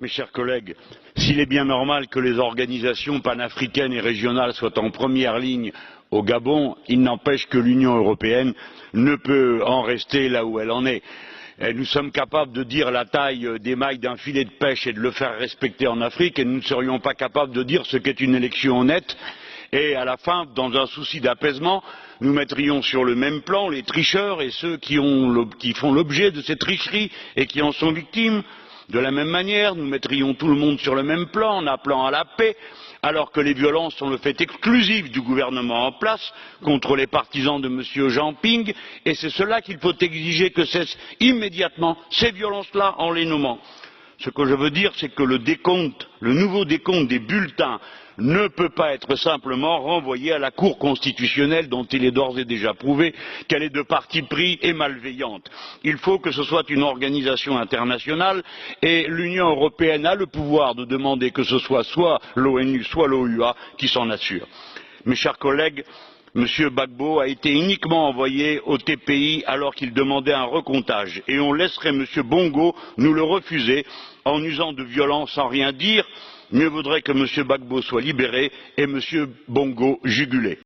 Mes chers collègues, s'il est bien normal que les organisations panafricaines et régionales soient en première ligne au Gabon, il n'empêche que l'Union européenne ne peut en rester là où elle en est. Nous sommes capables de dire la taille des mailles d'un filet de pêche et de le faire respecter en Afrique, et nous ne serions pas capables de dire ce qu'est une élection honnête. Et à la fin, dans un souci d'apaisement, nous mettrions sur le même plan les tricheurs et ceux qui font l'objet de ces tricheries et qui en sont victimes. De la même manière, nous mettrions tout le monde sur le même plan en appelant à la paix, alors que les violences sont le fait exclusif du gouvernement en place contre les partisans de M. Jean Ping, et c'est cela qu'il faut exiger que cessent immédiatement, ces violences-là, en les nommant. Ce que je veux dire, c'est que le nouveau décompte des bulletins ne peut pas être simplement renvoyé à la Cour constitutionnelle dont il est d'ores et déjà prouvé qu'elle est de parti pris et malveillante. Il faut que ce soit une organisation internationale et l'Union européenne a le pouvoir de demander que ce soit l'ONU, soit l'OUA qui s'en assure. Mes chers collègues, M. Gbagbo a été uniquement envoyé au TPI alors qu'il demandait un recomptage et on laisserait M. Bongo nous le refuser en usant de violence sans rien dire. Mieux vaudrait que M. Gbagbo soit libéré et M. Bongo jugulé.